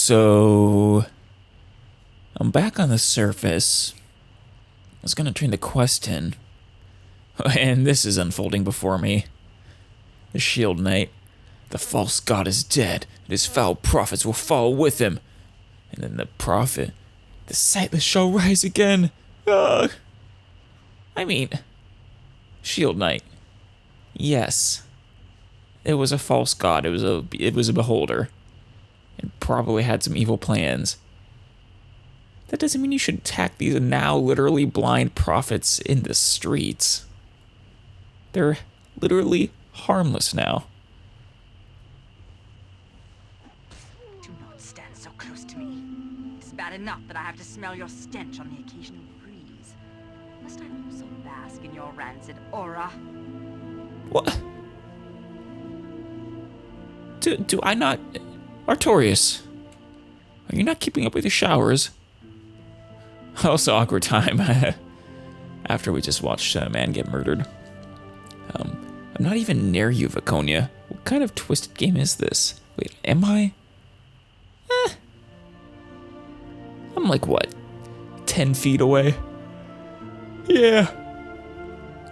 So, I'm back on the surface. I was gonna turn the quest in, and this is unfolding before me. The Shield Knight. The false god is dead, and his foul prophets will fall with him. And then the prophet, the sightless shall rise again. Ugh. I mean, Shield Knight. Yes. It was a false god. It was a beholder. And probably had some evil plans. That doesn't mean you should attack these now literally blind prophets in the streets. They're literally harmless now. Do not stand so close to me. It's bad enough that I have to smell your stench on the occasional breeze. Must I also bask in your rancid aura? What? Do I not... Artorias, are you not keeping up with your showers? Also, awkward time after we just watched a man get murdered. I'm not even near you, Viconia. What kind of twisted game is this? Wait, am I? I'm like, what, 10 feet away? Yeah.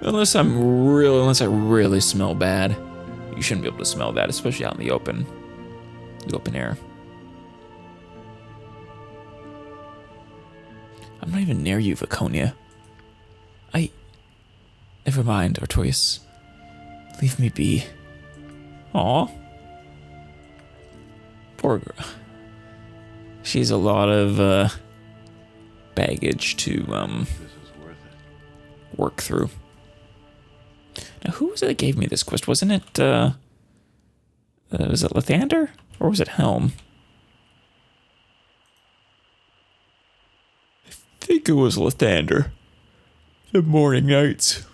Unless I really smell bad. You shouldn't be able to smell that, especially out in the open air. I'm not even near you, Viconia. Never mind, Artorias. Leave me be. Aw. Poor girl. She has a lot of baggage to work through. Now, who was it that gave me this quest? Wasn't it was it Lathander? Or was it Helm? I think it was Lathander. The Morning Knights.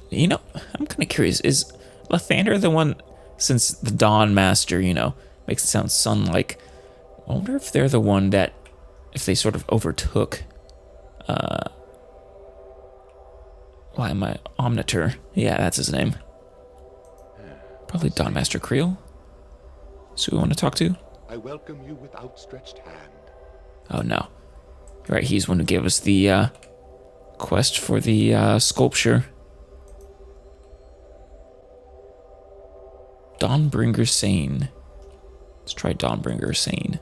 You know, I'm kind of curious. Is Lathander the one, since the Dawn Master, makes it sound sun-like, I wonder if they're the one that, if they sort of overtook, Omnitor. Yeah, that's his name. Probably Dawn Master Creel. So we want to talk to? I welcome you with outstretched hand. Oh no. You're right, he's the one who gave us the quest for the sculpture. Dawnbringer Sane. Let's try Dawnbringer Sane.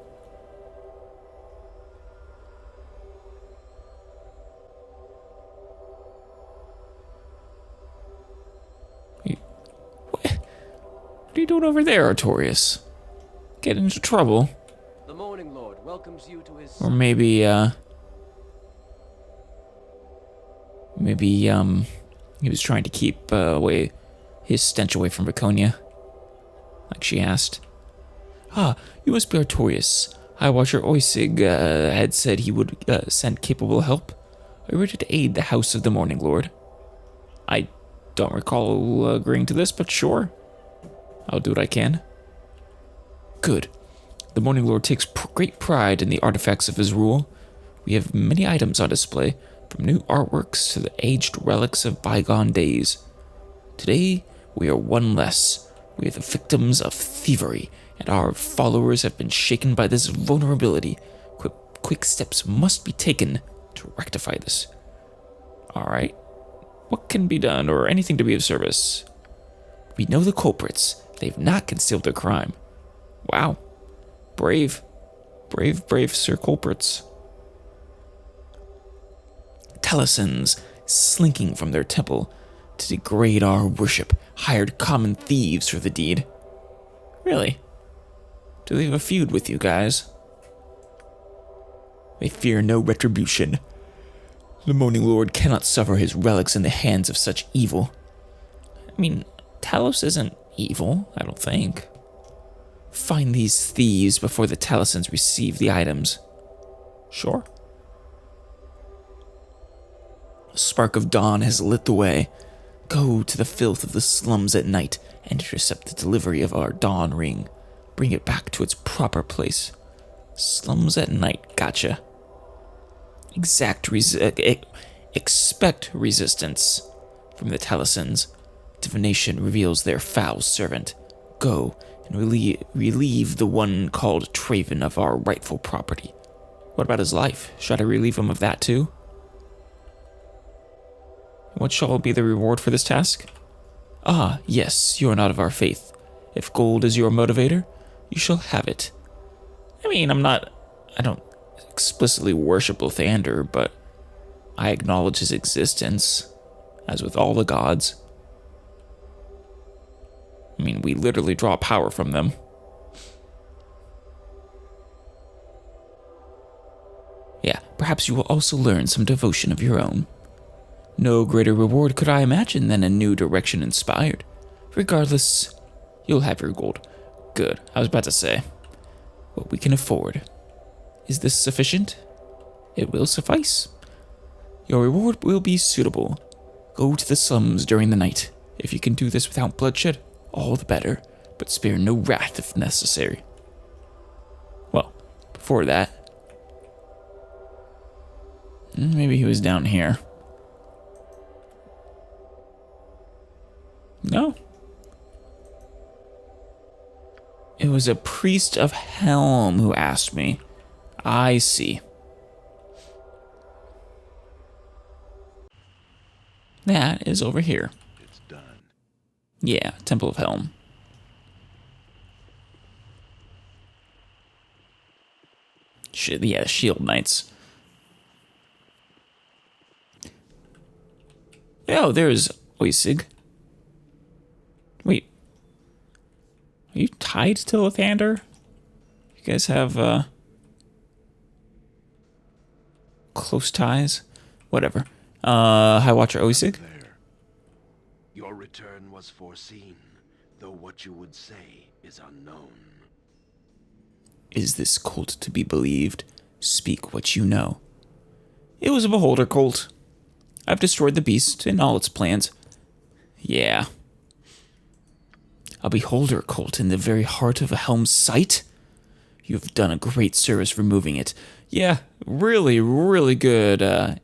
What are you doing over there, Artorias? Get into trouble. The Morning Lord welcomes you to his... Or maybe he was trying to keep his stench away from Viconia. Like she asked. Ah, you must be Artorias. High Watcher Oisig had said he would send capable help. Are you ready to aid the House of the Morning Lord? I don't recall agreeing to this, but sure. I'll do what I can. Good. The Morning Lord takes great pride in the artifacts of his rule. We have many items on display, from new artworks to the aged relics of bygone days. Today, we are one less. We are the victims of thievery, and our followers have been shaken by this vulnerability. Quick steps must be taken to rectify this. Alright. What can be done, or anything to be of service? We know the culprits. They've not concealed their crime. Wow. Brave, Sir Culprits. Talisons, slinking from their temple to degrade our worship, hired common thieves for the deed. Really? Do they have a feud with you guys? They fear no retribution. The Moaning Lord cannot suffer his relics in the hands of such evil. I mean, Talos isn't evil, I don't think. Find these thieves before the Talisons receive the items. Sure. A spark of dawn has lit the way. Go to the filth of the slums at night and intercept the delivery of our dawn ring. Bring it back to its proper place. Slums at night, gotcha. Expect resistance from the Talisons. Divination reveals their foul servant. Go and relieve the one called Traven of our rightful property. What about his life? Should I relieve him of that too? What shall be the reward for this task? Ah, yes, you are not of our faith. If gold is your motivator, you shall have it. I mean, I don't explicitly worship Lathander, but I acknowledge his existence, as with all the gods. I mean, we literally draw power from them. Yeah, perhaps you will also learn some devotion of your own. No greater reward could I imagine than a new direction inspired. Regardless, you'll have your gold. Good, I was about to say. What we can afford. Is this sufficient? It will suffice. Your reward will be suitable. Go to the slums during the night. If you can do this without bloodshed, all the better, but spare no wrath if necessary. Well, before that, maybe he was down here. No. It was a priest of Helm who asked me. I see. That is over here. It's done. Yeah, Temple of Helm. Yeah, Shield Knights. Oh, there's Oisig. Wait. Are you tied to Lathander? You guys have, close ties? Whatever. High Watcher Oisig? There. Your return was foreseen, though what you would say is unknown. Is this cult to be believed? Speak what you know. It was a beholder cult. I've destroyed the beast and all its plans. Yeah. A beholder cult in the very heart of a Helm's site? You have done a great service removing it. Yeah, really, really good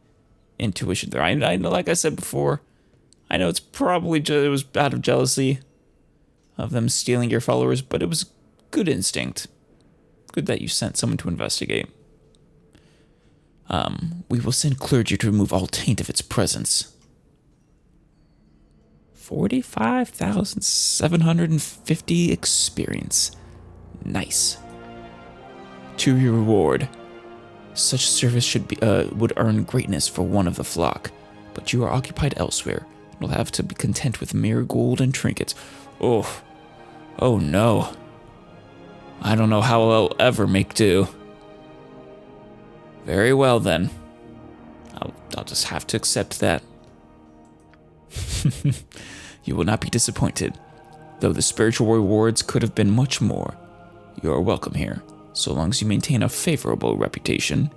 intuition there. I know, like I said before, I know it's probably it was out of jealousy of them stealing your followers, but it was good instinct. Good that you sent someone to investigate. We will send clergy to remove all taint of its presence. 45,750 experience. Nice. To your reward. Such service would earn greatness for one of the flock, but you are occupied elsewhere and will have to be content with mere gold and trinkets. Oh no. I don't know how I'll ever make do. Very well then. I'll just have to accept that. You will not be disappointed. Though the spiritual rewards could have been much more, you are welcome here, so long as you maintain a favorable reputation.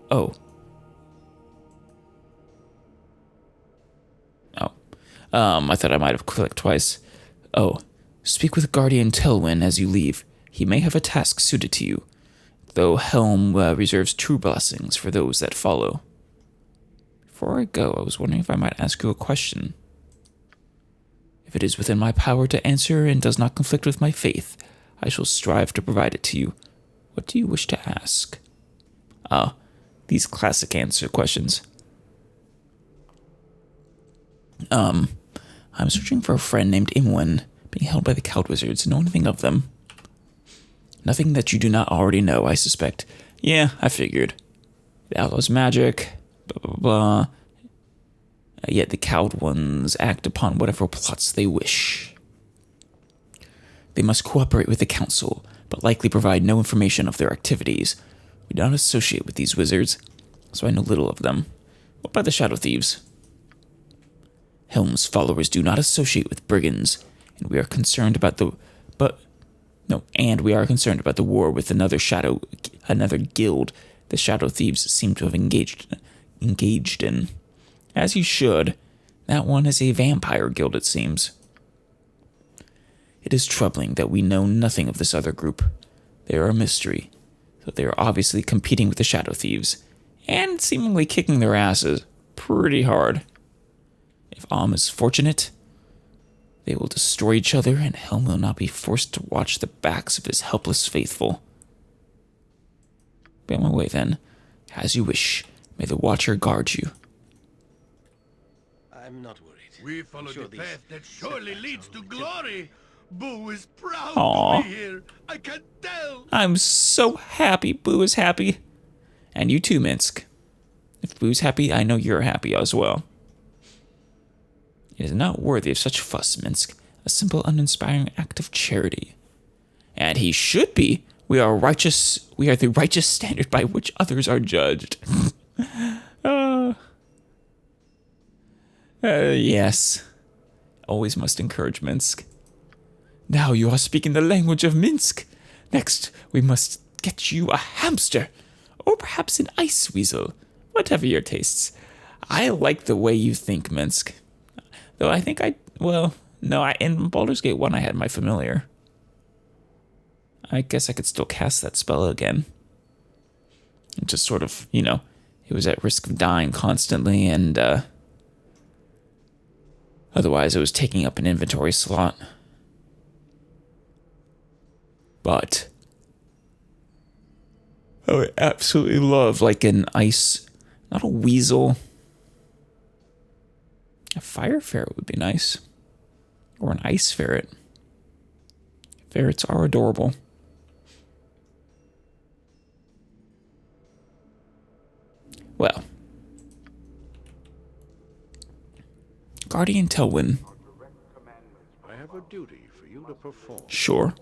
Oh. I thought I might have clicked twice. Oh. Speak with Guardian Telwyn as you leave. He may have a task suited to you, though Helm reserves true blessings for those that follow. Before I go, I was wondering if I might ask you a question. If it is within my power to answer and does not conflict with my faith, I shall strive to provide it to you. What do you wish to ask? These classic answer questions. I'm searching for a friend named Imwen, being held by the Cowd Wizards. Know anything of them? Nothing that you do not already know, I suspect. Yeah, I figured. The outlaws' magic, blah blah blah. Yet the cowed ones act upon whatever plots they wish. They must cooperate with the council, but likely provide no information of their activities. We do not associate with these wizards, so I know little of them. What about the Shadow Thieves? Helm's followers do not associate with brigands, and we are concerned about the war with another guild the Shadow Thieves seem to have engaged in. As you should. That one is a vampire guild, it seems. It is troubling that we know nothing of this other group. They are a mystery, so they are obviously competing with the Shadow Thieves, and seemingly kicking their asses pretty hard. If Am is fortunate, They will destroy each other, and Helm will not be forced to watch the backs of his helpless faithful. Be on my way then. As you wish. May the Watcher guard you. I'm not worried. We follow Sure the these path that setbacks surely leads to will glory. Boo is proud Aw. to be here. I can tell. I'm so happy Boo is happy. And you too, Minsk. If Boo's happy, I know you're happy as well. It is not worthy of such fuss, Minsk. A simple, uninspiring act of charity. And he should be. We are righteous. We are the righteous standard by which others are judged. Yes. Always must encourage Minsk. Now you are speaking the language of Minsk. Next, we must get you a hamster. Or perhaps an ice weasel. Whatever your tastes. I like the way you think, Minsk. Though I think in Baldur's Gate 1 I had my familiar. I guess I could still cast that spell again. It just sort of, it was at risk of dying constantly, and otherwise it was taking up an inventory slot. But I would absolutely love like an ice, not a weasel. A fire ferret would be nice. Or an ice ferret. Ferrets are adorable. Well. Guardian Telwyn. I have a duty for you to perform. Sure.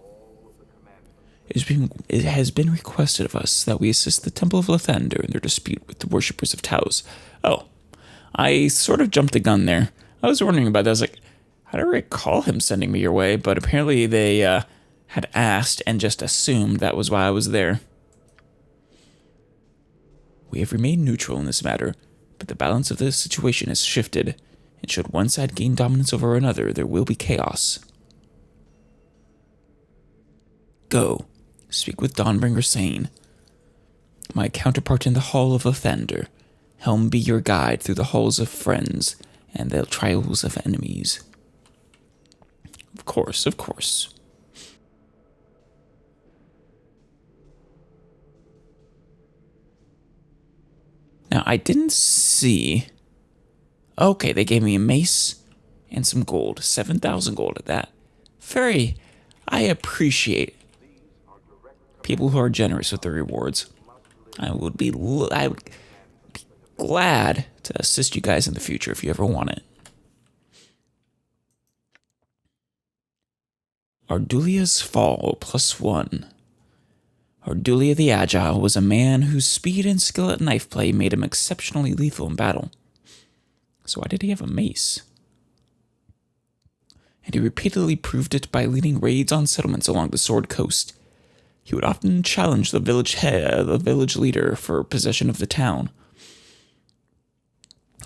It has been requested of us that we assist the Temple of Lathander in their dispute with the worshippers of Taos. Oh, I sort of jumped the gun there. I was wondering about that. I was like, I don't recall him sending me your way, but apparently they had asked and just assumed that was why I was there. We have remained neutral in this matter, but the balance of the situation has shifted, and should one side gain dominance over another, there will be chaos. Go. Speak with Dawnbringer Sane, my counterpart in the Hall of Lathander. Helm be your guide through the halls of friends and the trials of enemies. Of course, of course. Now, I didn't see... Okay, they gave me a mace and some gold. 7,000 gold at that. I appreciate people who are generous with their rewards. I would be glad to assist you guys in the future if you ever want it. Ardulia's Fall, +1. Ardulia the Agile was a man whose speed and skill at knife play made him exceptionally lethal in battle. So why did he have a mace? And he repeatedly proved it by leading raids on settlements along the Sword Coast. He would often challenge the village leader for possession of the town.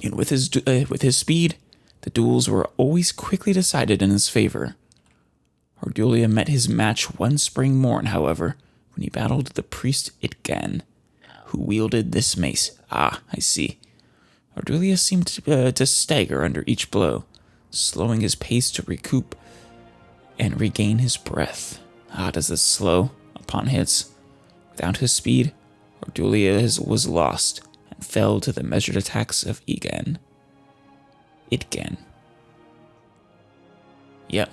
And with his speed, the duels were always quickly decided in his favor. Ardulia met his match one spring morn, however, when he battled the priest Itgan, who wielded this mace. Ah, I see. Ardulia seemed to stagger under each blow, slowing his pace to recoup and regain his breath. Ah, does this slow upon hits? Without his speed, Ardulia was lost and fell to the measured attacks of Itgan. Yep.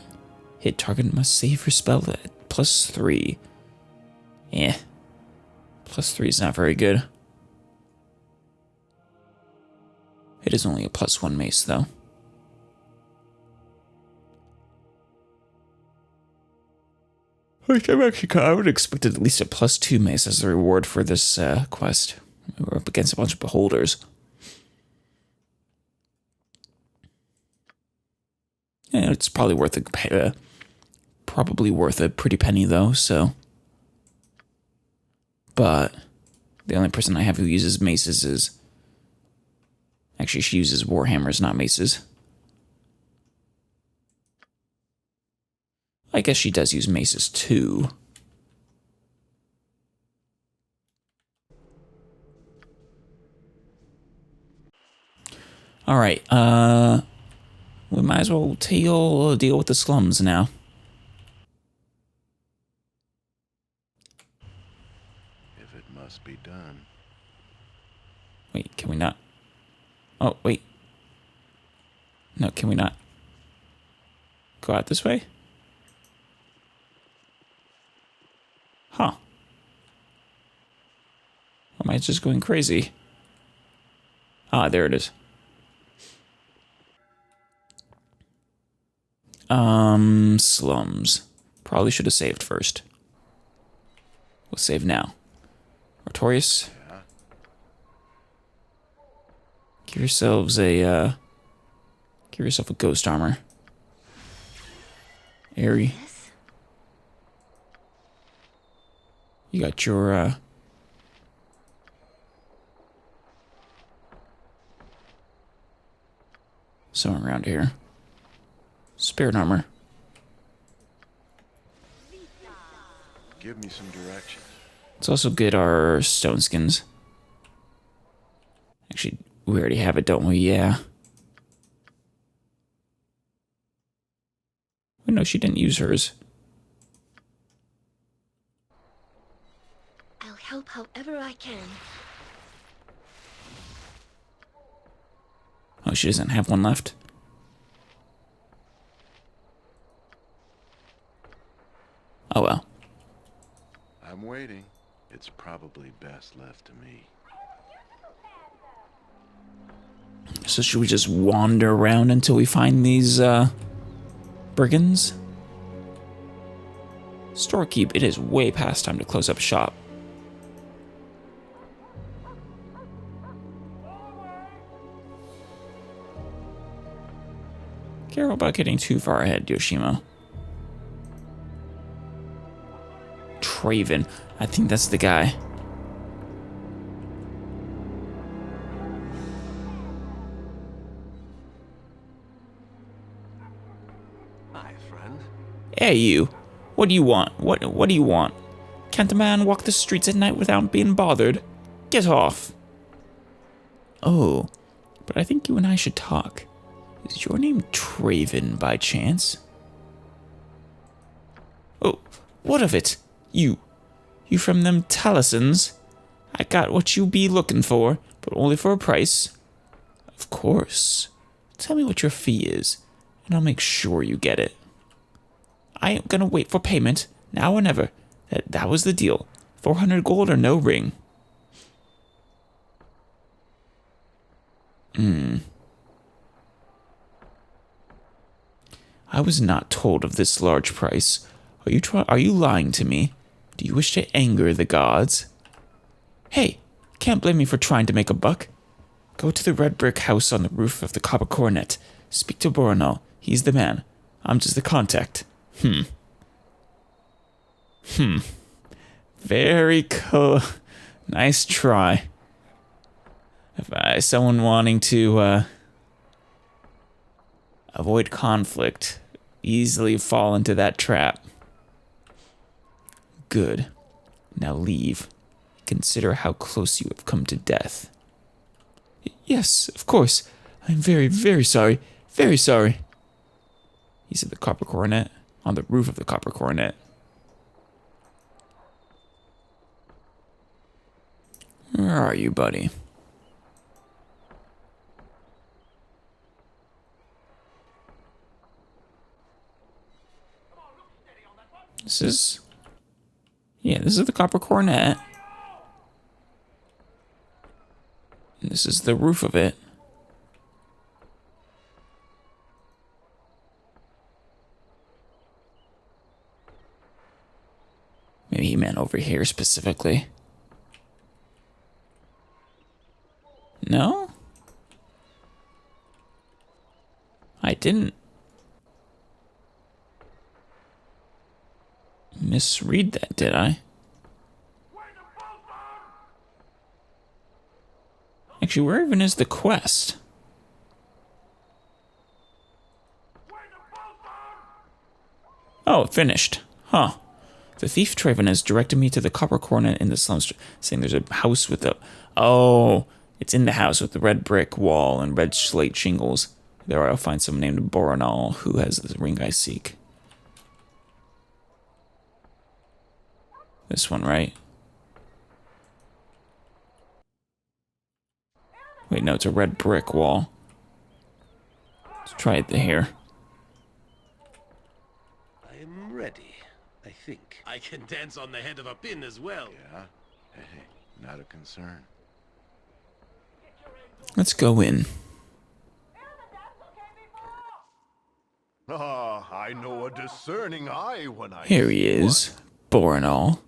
Hit target must save your spell at +3. +3 is not very good. It is only a +1 mace, though. I would expect at least a +2 mace as a reward for this quest. We're up against a bunch of beholders. Yeah, it's probably worth a pretty penny though. So, but the only person I have who uses maces is actually she uses warhammers, not maces. I guess she does use maces too. All right. We might as well deal with the slums now. If it must be done. Wait, can we not? Oh, wait. No, can we not go out this way? Huh. Or am I just going crazy? Ah, there it is. Slums. Probably should have saved first. We'll save now. Artorias. Yeah. Give yourself a ghost armor. Airy. Yes? You got your, somewhere around here. Spirit armor. Give me some direction. Let's also get our stone skins. Actually, we already have it, don't we? Yeah. Oh, no, she didn't use hers. I'll help however I can. Oh, she doesn't have one left. Oh, well. I'm waiting. It's probably best left to me. So should we just wander around until we find these, brigands? Storekeep, it is way past time to close up shop. Careful about getting too far ahead, Yoshimo. Traven. I think that's the guy. Hi, friend. Hey, you. What do you want? What do you want? Can't a man walk the streets at night without being bothered? Get off. Oh, but I think you and I should talk. Is your name Traven by chance? Oh, what of it? You from them Talisons? I got what you be looking for, but only for a price. Of course. Tell me what your fee is, and I'll make sure you get it. I ain't gonna wait for payment, now or never. That was the deal. 400 gold or no ring. I was not told of this large price. Are you lying to me? Do you wish to anger the gods? Hey, can't blame me for trying to make a buck. Go to the red brick house on the roof of the Copper Coronet. Speak to Boronal. He's the man. I'm just the contact. Very cool. Nice try. If someone wanting to avoid conflict, easily fall into that trap. Good. Now leave. Consider how close you have come to death. Yes, of course. I'm very, very sorry. Very sorry. He's at the Copper Coronet. On the roof of the Copper Coronet. Where are you, buddy? This is the Copper Coronet. And this is the roof of it. Maybe he meant over here specifically. No? I didn't misread that, did I? Actually, where even is the quest? Oh, it finished. Huh. The thief Traven has directed me to the Copper Coronet in the slums, saying there's a house with a... Oh, it's in the house with the red brick wall and red slate shingles. There I'll find someone named Boronal who has the ring I seek. This one, right? Wait, no, it's a red brick wall. Let's try it here. I am ready, I think. I can dance on the head of a pin as well. Yeah? Hey, not a concern. Let's go in. Ah, I know a discerning eye when I Here he is, Boronal.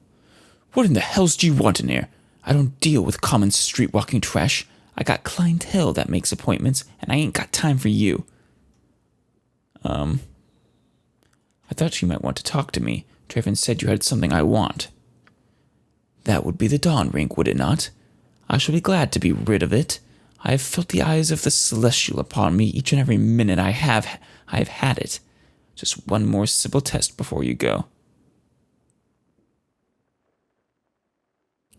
What in the hells do you want in here? I don't deal with common street-walking trash. I got clientele that makes appointments, and I ain't got time for you. I thought you might want to talk to me. Draven said you had something I want. That would be the Dawn Ring, would it not? I shall be glad to be rid of it. I have felt the eyes of the Celestial upon me each and every minute I have had it. Just one more simple test before you go.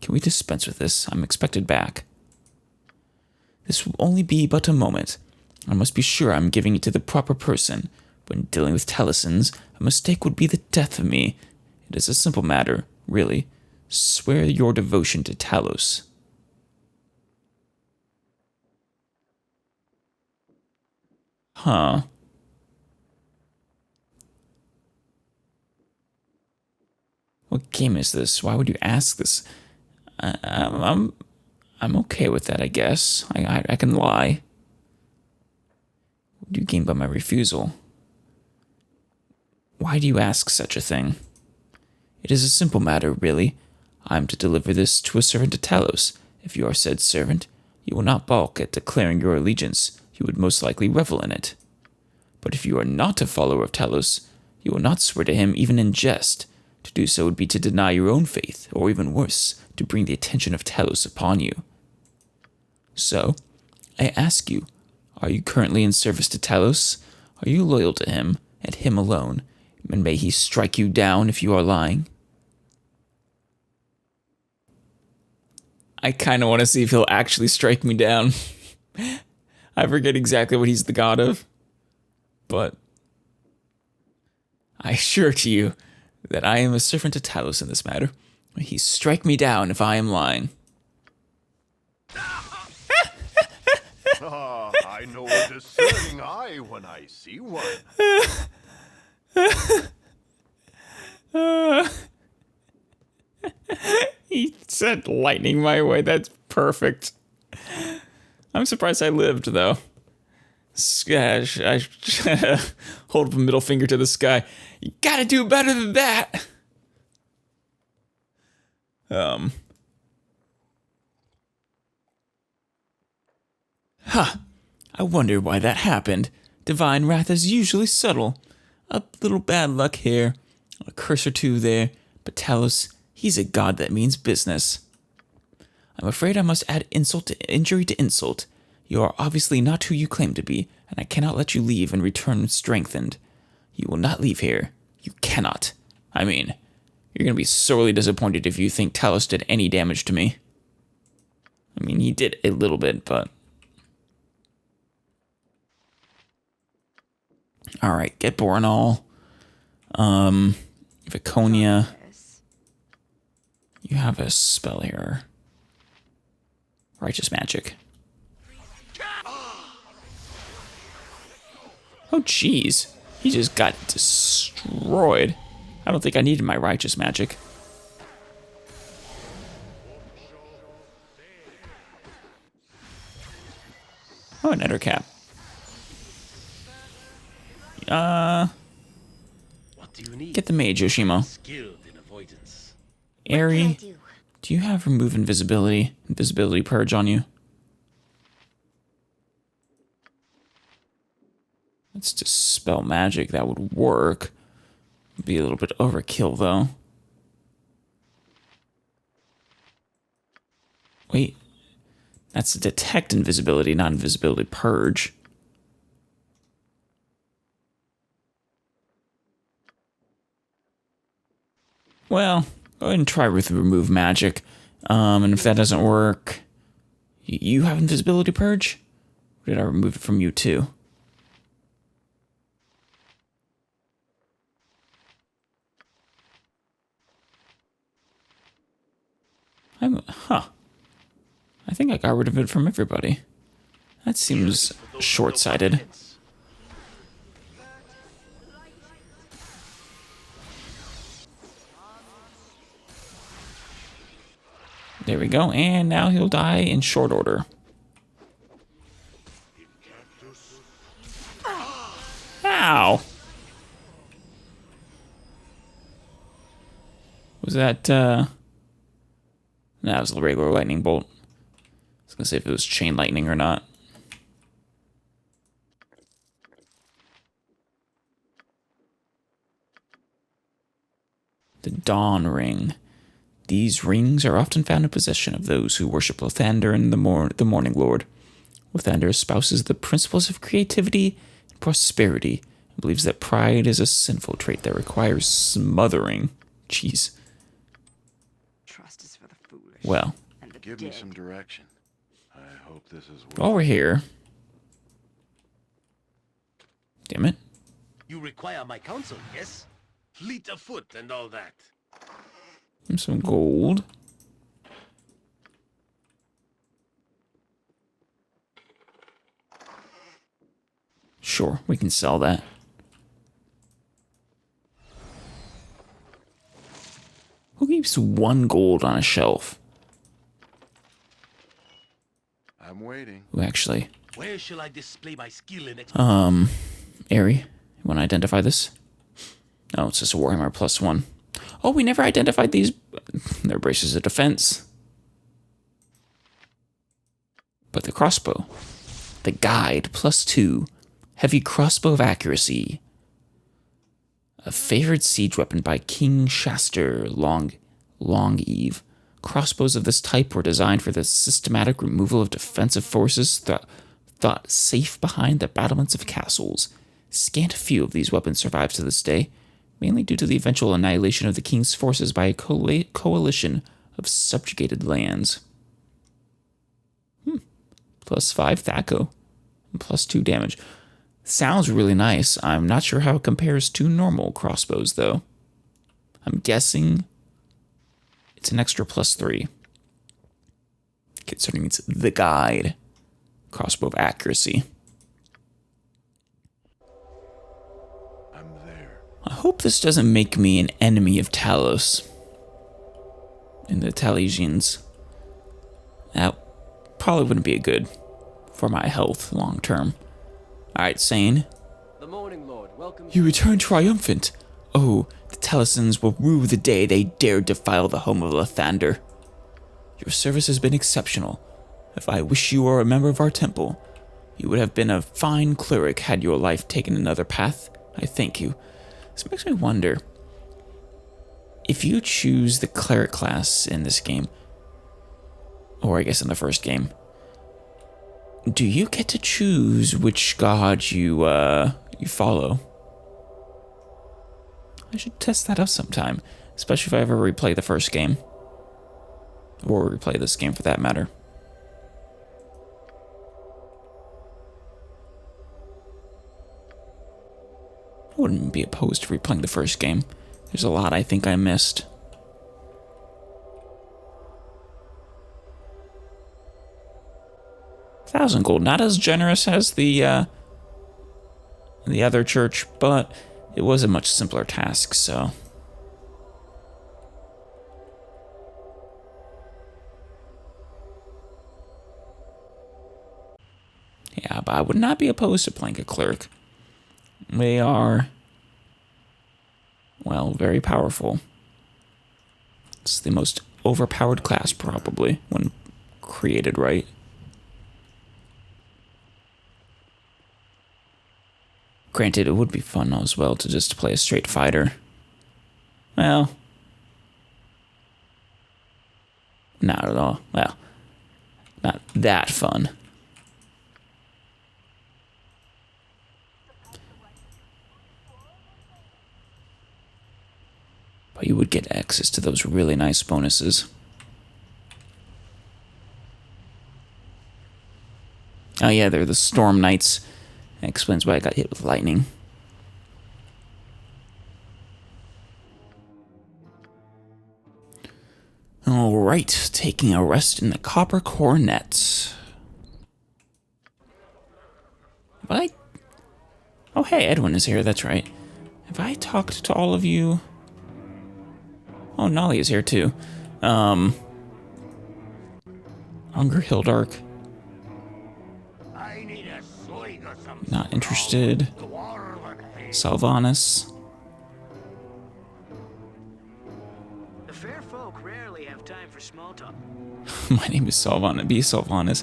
Can we dispense with this? I'm expected back. This will only be but a moment. I must be sure I'm giving it to the proper person. When dealing with Talisons, a mistake would be the death of me. It is a simple matter, really. Swear your devotion to Talos. Huh. What game is this? Why would you ask this? I'm okay with that, I guess. I can lie. What do you gain by my refusal? Why do you ask such a thing? It is a simple matter, really. I am to deliver this to a servant of Talos. If you are said servant, you will not balk at declaring your allegiance. You would most likely revel in it. But if you are not a follower of Talos, you will not swear to him even in jest. To do so would be to deny your own faith, or even worse, to bring the attention of Talos upon you. So, I ask you, are you currently in service to Talos? Are you loyal to him, and him alone, and may he strike you down if you are lying? I kind of want to see if he'll actually strike me down. I forget exactly what he's the god of, but I assure to you that I am a servant to Talos in this matter. May he strike me down if I am lying. Ah, I know a discerning eye when I see one. He sent lightning my way. That's perfect. I'm surprised I lived, though. I hold up a middle finger to the sky. You gotta do better than that. I wonder why that happened. Divine wrath is usually subtle. A little bad luck here, a curse or two there, but Talos, he's a god that means business. I'm afraid I must add insult to injury to insult. You are obviously not who you claim to be, and I cannot let you leave and return strengthened. You will not leave here. You cannot. I mean, you're going to be sorely disappointed if you think Talos did any damage to me. I mean, he did a little bit, but... Alright, get Boronal. Viconia. You have a spell here. Righteous magic. Oh, jeez. He just got destroyed. I don't think I needed my righteous magic. Oh, an ender cap. What do you need? Get the mage, Yoshimo. Skilled in avoidance. Airy, do? do you have remove invisibility purge on you? Let's dispel magic. That would work. Be a little bit overkill, though. Wait. That's detect invisibility, not invisibility purge. Well, go ahead and try with remove magic. And if that doesn't work... You have invisibility purge? Or did I remove it from you, too? I think I got rid of it from everybody. That seems short-sighted. There we go, and now he'll die in short order. Ow! Was that, That was a regular lightning bolt. I was gonna say if it was chain lightning or not. The Dawn Ring. These rings are often found in possession of those who worship Lathander and the Morning Lord. Lathander espouses the principles of creativity and prosperity and believes that pride is a sinful trait that requires smothering. Jeez. Trust is for the foolish. Well. And the Give dead. me some direction. I hope this is While we're here. Damn it. You require my counsel, yes? Fleet of foot and all that. And some gold. Sure, we can sell that. Who keeps 1 gold on a shelf? I'm waiting. Who actually? Where shall I display my skill in Ari, you want to identify this? No, it's just a Warhammer +1. Oh, we never identified these. They're braces of defense. But the crossbow. The guide, +2. Heavy crossbow of accuracy. A favored siege weapon by King Shaster, Long Eve. Crossbows of this type were designed for the systematic removal of defensive forces thought safe behind the battlements of castles. Scant few of these weapons survive to this day, mainly due to the eventual annihilation of the king's forces by a coalition of subjugated lands. +5 Thaco, and +2 damage. Sounds really nice. I'm not sure how it compares to normal crossbows, though. I'm guessing it's an extra +3. Considering it's the guide. Crossbow of accuracy. I'm there. I hope this doesn't make me an enemy of Talos. And the Talesians. That probably wouldn't be good for my health long term. Alright, Sane. The Morning Lord welcomes You return triumphant. Oh, the Talosians will rue the day they dared defile the home of Lathander. Your service has been exceptional. If I wish you were a member of our temple, you would have been a fine cleric had your life taken another path. I thank you. This makes me wonder, if you choose the cleric class in this game, or I guess in the first game, do you get to choose which god you follow? I should test that out sometime, especially if I ever replay the first game. Or replay this game for that matter. I wouldn't be opposed to replaying the first game. There's a lot I think I missed. $1,000 gold, not as generous as the other church, but it was a much simpler task, so. Yeah, but I would not be opposed to playing a cleric. They are, well, very powerful. It's the most overpowered class, probably, when created right. Granted, it would be fun as well to just play a straight fighter. Well, not at all. Well, not that fun. But you would get access to those really nice bonuses. Oh yeah, they're the Storm Knights. That explains why I got hit with lightning. All right, taking a rest in the Copper Coronet. Oh, hey, Edwin is here, that's right. Have I talked to all of you? Oh, Nolly is here, too. Unger Hildark. Not interested. Salvanus. The fair folk rarely have time for small talk. My name is Salvanus. Be Salvanus.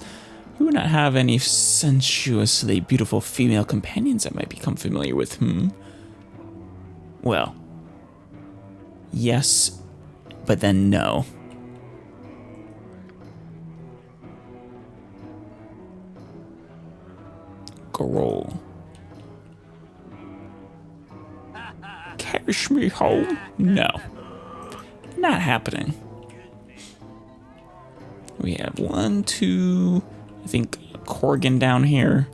You would not have any sensuously beautiful female companions I might become familiar with, Well, yes, but then no. Garol. Carry me home? No. Not happening. We have 1, 2... I think Corgan down here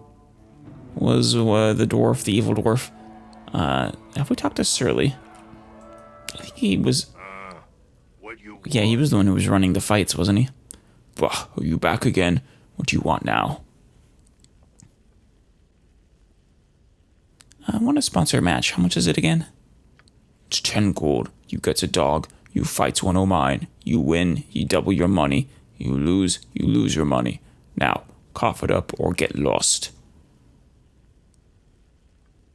was the dwarf, the evil dwarf. Have we talked to Surly? I think he was... Yeah, he was the one who was running the fights, wasn't he? Bah, are you back again? What do you want now? I want to sponsor a match. How much is it again? It's 10 gold. You get a dog. You fights one of mine. You win, you double your money. You lose your money. Now, cough it up or get lost.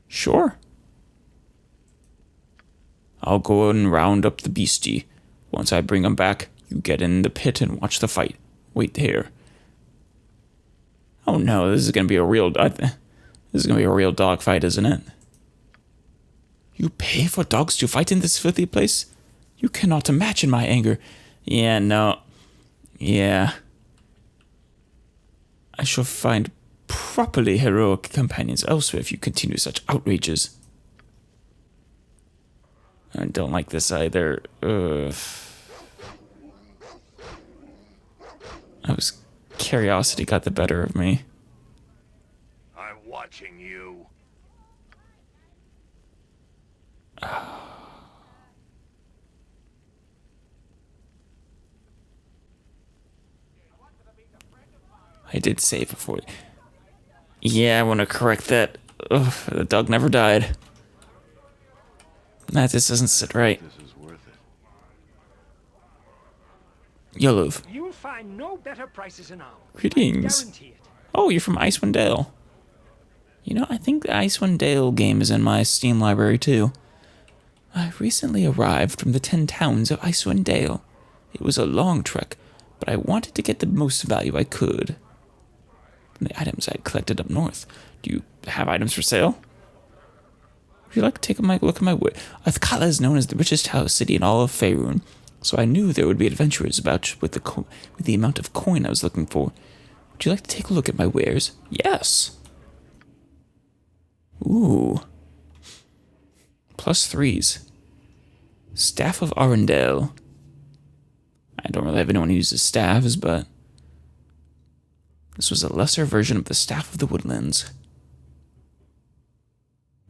Sure. I'll go and round up the beastie. Once I bring him back, you get in the pit and watch the fight. Wait here. Oh no, this is gonna be a real... this is gonna be a real dog fight, isn't it? You pay for dogs to fight in this filthy place? You cannot imagine my anger. Yeah, no. Yeah. I shall find properly heroic companions elsewhere if you continue such outrages. I don't like this either. Curiosity got the better of me. I'm watching you. I did say before. Yeah, I want to correct that. Ugh, the dog never died. Nah, this doesn't sit right. This is worth it. Yoluv. You'll find no better prices in our. Greetings. Guarantee it. Oh, you're from Icewind Dale. You know, I think the Icewind Dale game is in my Steam library too. I recently arrived from the 10 towns of Icewind Dale. It was a long trek, but I wanted to get the most value I could from the items I had collected up north. Do you have items for sale? Would you like to take a look at my wood? Athkala is known as the richest house city in all of Faerun, so I knew there would be adventurers about with the amount of coin I was looking for. Would you like to take a look at my wares? Yes. Ooh. +3s. Staff of Arendelle. I don't really have anyone who uses staves, but this was a lesser version of the Staff of the Woodlands.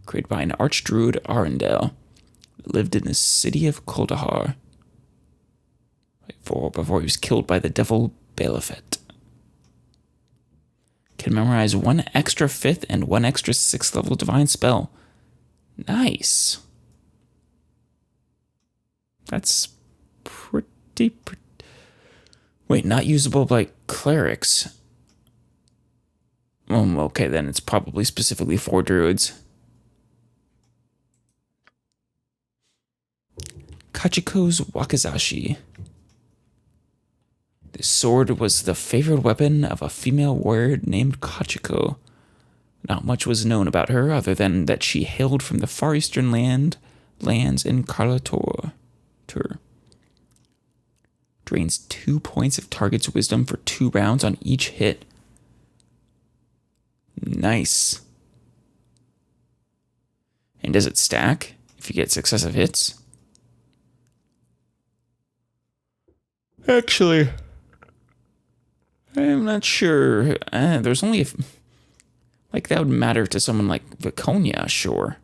Created by an archdruid Arendelle that lived in the city of Kuldahar before he was killed by the devil Balefet. Can memorize 1 extra 5th and 1 extra 6th level divine spell. Nice. That's pretty... Wait, not usable by clerics. Okay, then it's probably specifically for druids. Kachiko's Wakazashi. This sword was the favorite weapon of a female warrior named Kachiko. Not much was known about her other than that she hailed from the far eastern lands in Karlator. Drains 2 points of target's wisdom for 2 rounds on each hit. Nice. And does it stack if you get successive hits? Actually, I'm not sure. There's only like that would matter to someone like Viconia, sure.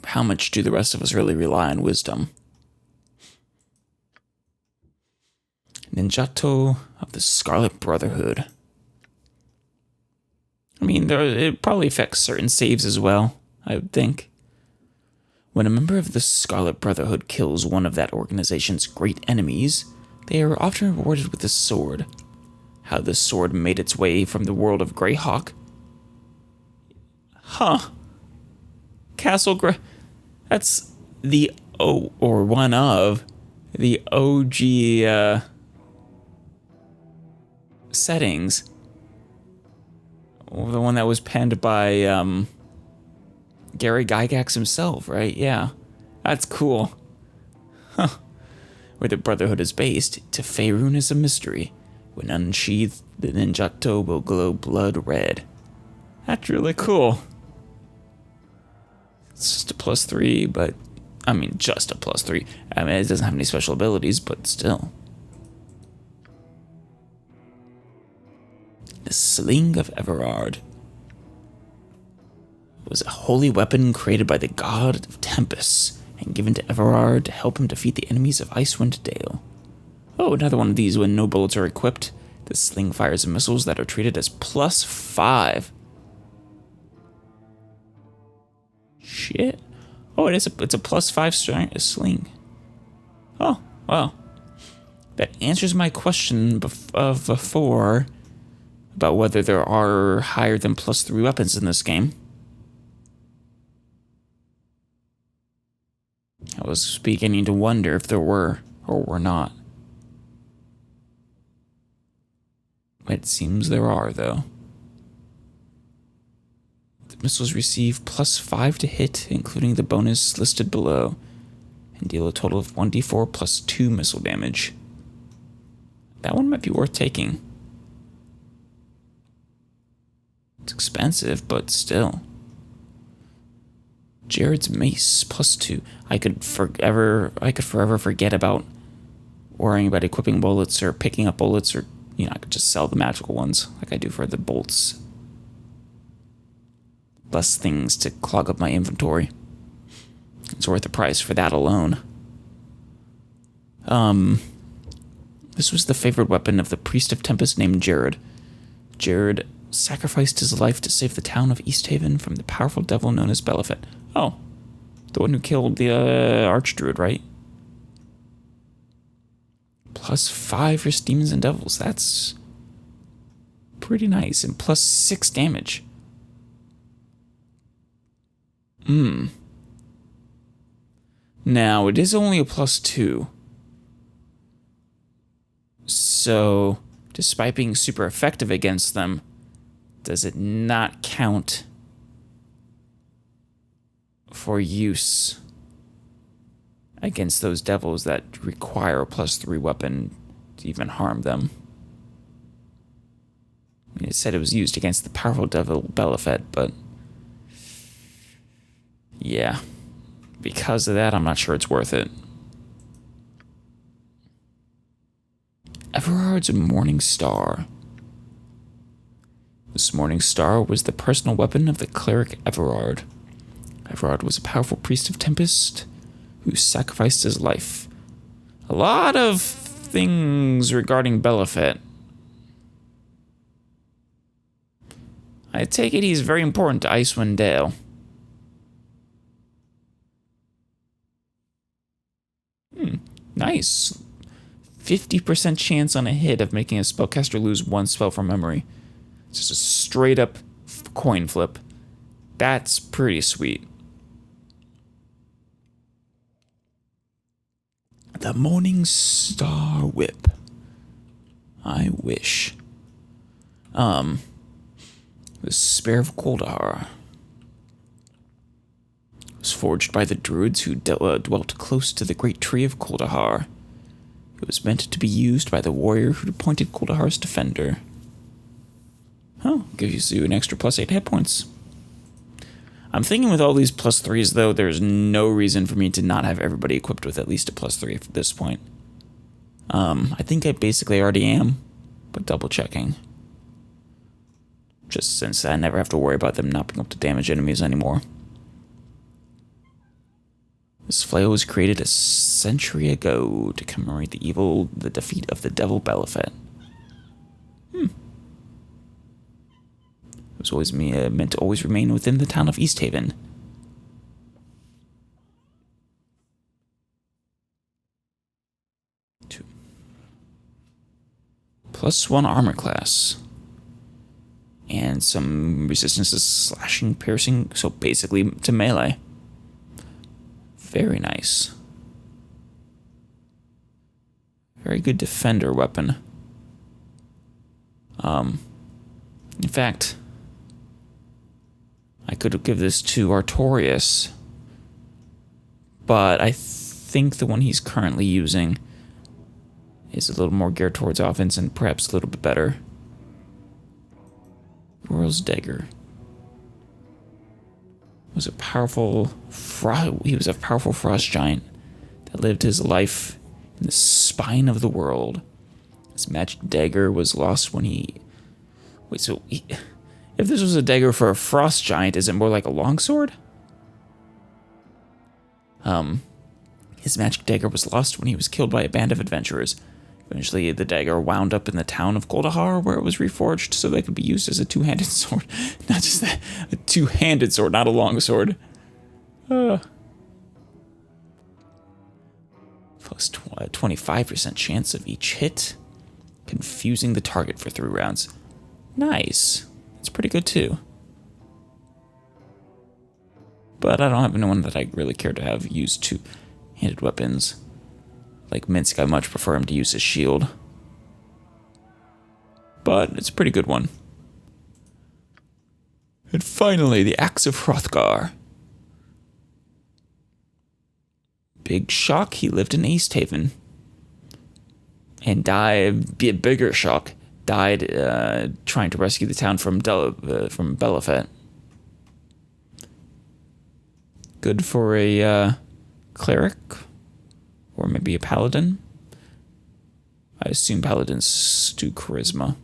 How much do the rest of us really rely on wisdom? Ninjato of the Scarlet Brotherhood. I mean, it probably affects certain saves as well, I would think. When a member of the Scarlet Brotherhood kills one of that organization's great enemies, they are often rewarded with a sword. How this sword made its way from the world of Greyhawk? Huh. That's the or one of the OG settings. The one that was penned by Gary Gygax himself, right? Yeah. That's cool. Huh. Where the Brotherhood is based, to Faerun is a mystery. When unsheathed, the Ninjato will glow blood red. That's really cool. It's just a +3, but... I mean, just a +3. I mean, it doesn't have any special abilities, but still. The Sling of Everard was a holy weapon created by the god of Tempest and given to Everard to help him defeat the enemies of Icewind Dale. Oh, another one of these when no bullets are equipped. The sling fires missiles that are treated as +5. Shit. Oh, it's a +5 sling. Oh, well. That answers my question before about whether there are higher than +3 weapons in this game. I was beginning to wonder if there were or were not. It seems there are, though. The missiles receive +5 to hit, including the bonus listed below, and deal a total of 1d4 plus 2 missile damage. That one might be worth taking. It's expensive, but still. Jared's mace +2. I could forever forget about worrying about equipping bullets or picking up bullets, or I could just sell the magical ones like I do for the bolts. Less things to clog up my inventory. It's worth the price for that alone. This was the favorite weapon of the priest of Tempest named Jared. Jared sacrificed his life to save the town of East Haven from the powerful devil known as Belafet. Oh, the one who killed the Archdruid, right? +5 for demons and devils. That's pretty nice. And +6 damage. Now, it is only a +2. So, despite being super effective against them, does it not count for use against those devils that require a +3 weapon to even harm them? I mean, it said it was used against the powerful devil Belafet, but yeah, because of that, I'm not sure it's worth it. Everard's Morning Star. This Morning Star was the personal weapon of the cleric Everard. Everard was a powerful priest of Tempest who sacrificed his life. A lot of things regarding Belafet. I take it he's very important to Icewind Dale. Nice. 50% chance on a hit of making a spellcaster lose 1 spell from memory. It's just a straight up coin flip. That's pretty sweet. The Morning Star Whip. I wish. The Spear of Kuldahar was forged by the druids who dwelt close to the great tree of Kuldahar. It was meant to be used by the warrior who appointed Kuldahar's defender. Oh, gives you an extra +8 hit points. I'm thinking with all these +3s, though, there's no reason for me to not have everybody equipped with at least a +3 at this point. I think I basically already am, but double checking. Just since I never have to worry about them not being able to damage enemies anymore. This flail was created a century ago to commemorate the defeat of the devil Belafet. It was always meant to always remain within the town of East Haven. +1 armor class. And some resistances slashing, piercing, so basically to melee. Very nice. Very good defender weapon. In fact, I could give this to Artorias, but I think the one he's currently using is a little more geared towards offense and perhaps a little bit better. Royal's Dagger was a powerful frost giant that lived his life in the spine of the world. His magic dagger was lost when he... if this was a dagger for a frost giant, is it more like a longsword? His magic dagger was lost when he was killed by a band of adventurers. Eventually, the dagger wound up in the town of Goldahar, where it was reforged so that it could be used as a two-handed sword. Not just that, a two-handed sword, not a longsword. Plus 25% chance of each hit, confusing the target for 3 rounds. Nice. That's pretty good too. But I don't have anyone that I really care to have use two-handed weapons. Like Minsk, I much prefer him to use his shield. But it's a pretty good one. And finally, the Axe of Hrothgar. Big shock, he lived in East Haven. And died, be a bigger shock, died trying to rescue the town from Belafet. Good for a cleric. Or maybe a paladin. I assume paladins do charisma.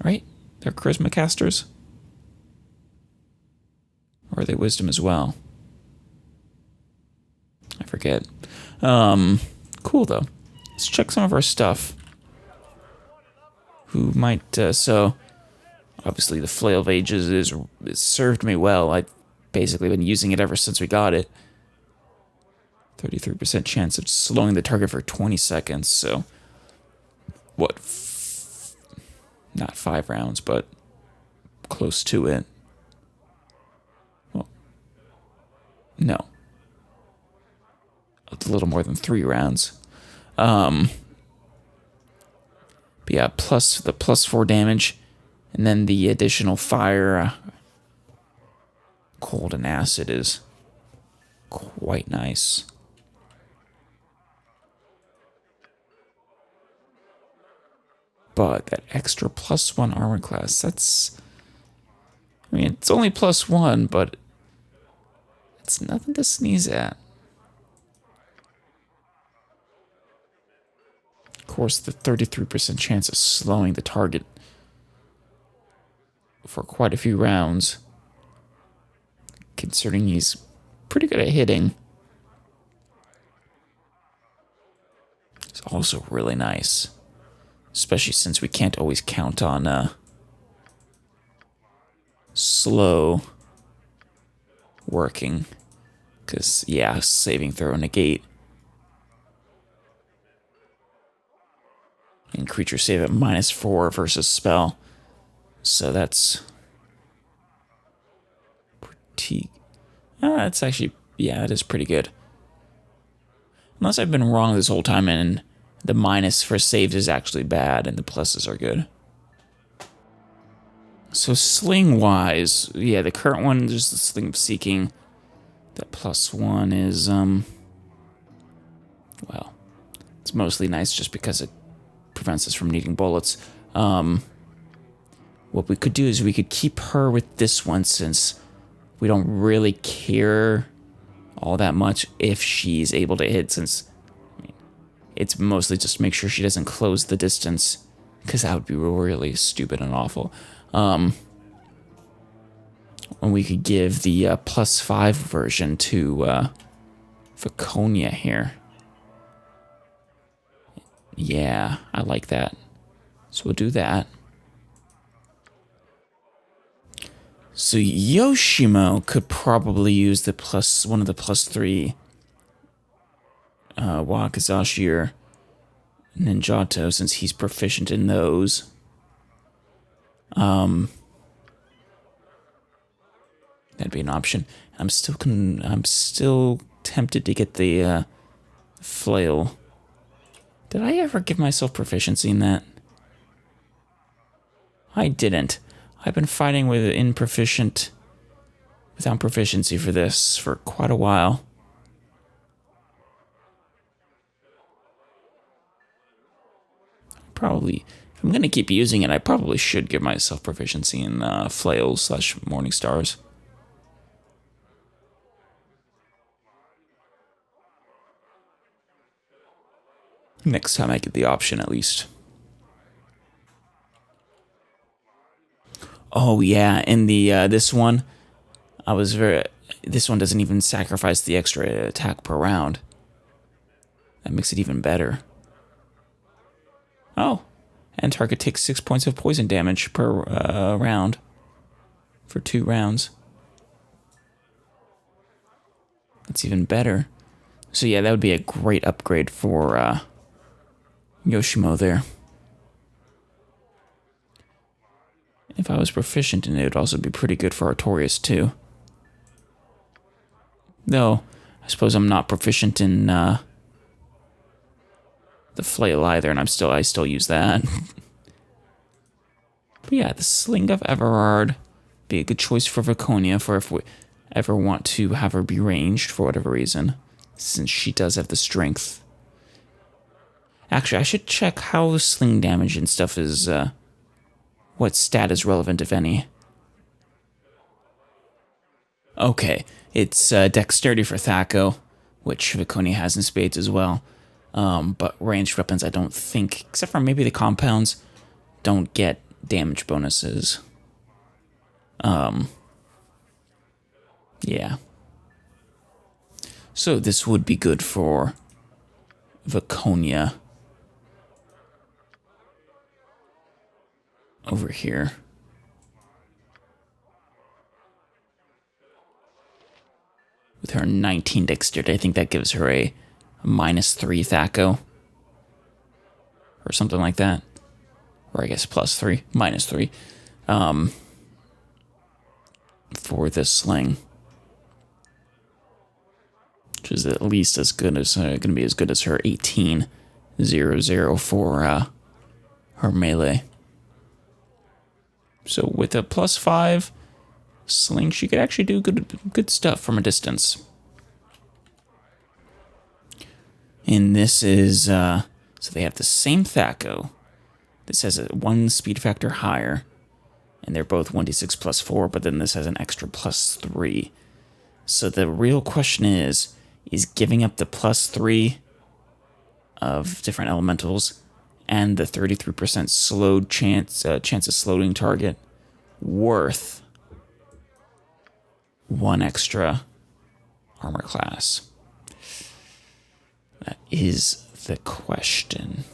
Right? They're charisma casters? Or are they wisdom as well? I forget. Cool though. Let's check some of our stuff. Who might, so... Obviously the Flail of Ages is served me well. I've basically been using it ever since we got it. 33% chance of slowing the target for 20 seconds, so... What? Not 5 rounds, but close to it. Well, no. A little more than 3 rounds. But yeah, plus the +4 damage, and then the additional fire, cold and acid is quite nice. But that extra +1 armor class, that's... I mean, it's only +1, but it's nothing to sneeze at. Of course, the 33% chance of slowing the target for quite a few rounds, considering he's pretty good at hitting, is also really nice. Especially since we can't always count on slow working. Because, yeah, saving throw negate. And creature save at -4 versus spell. So that's pretty... that's actually... Yeah, it is pretty good. Unless I've been wrong this whole time and... The minus for saves is actually bad, and the pluses are good. So sling-wise, yeah, the current one is the Sling of Seeking. That +1 is, well, it's mostly nice just because it prevents us from needing bullets. What we could do is we could keep her with this one since we don't really care all that much if she's able to hit, since... It's mostly just to make sure she doesn't close the distance, because that would be really stupid and awful. And we could give the +5 version to Vaconia here. Yeah, I like that. So we'll do that. So Yoshimo could probably use the one of the +3 Wakazashi or Ninjato since he's proficient in those. That'd be an option. I'm still tempted to get the flail. Did I ever give myself proficiency in that? I didn't. I've been fighting with without proficiency for this for quite a while. Probably, if I'm going to keep using it, I probably should give myself proficiency in flails / morning stars. Next time I get the option, at least. Oh yeah, in the this one, this one doesn't even sacrifice the extra attack per round. That makes it even better. Oh, and target takes 6 points of poison damage per round for 2 rounds. That's even better. So yeah, that would be a great upgrade for Yoshimo there. If I was proficient in it, it would also be pretty good for Artorias too. Though, I suppose I'm not proficient in the flail either, and I still use that. But yeah, the Sling of Everard be a good choice for Vaconia for if we ever want to have her be ranged for whatever reason, since she does have the strength. Actually, I should check how sling damage and stuff is, what stat is relevant, if any. Okay, it's dexterity for Thaco, which Vaconia has in spades as well. But ranged weapons, I don't think, except for maybe the compounds, don't get damage bonuses. Yeah. So this would be good for Vaconia. Over here. With her 19 dexterity, I think that gives her a -3 Thaco. Or something like that. Or I guess +3, -3. For this sling. Which is at least as good as, going to be as good as her 18-0-0 for her melee. So with a +5 sling, she could actually do good stuff from a distance. And this is, so they have the same Thaco. This has a 1 speed factor higher. And they're both 1d6 +4, but then this has an extra +3. So the real question is giving up the +3 of different elementals and the 33% slowed chance of slowing target worth 1 extra armor class? That is the question.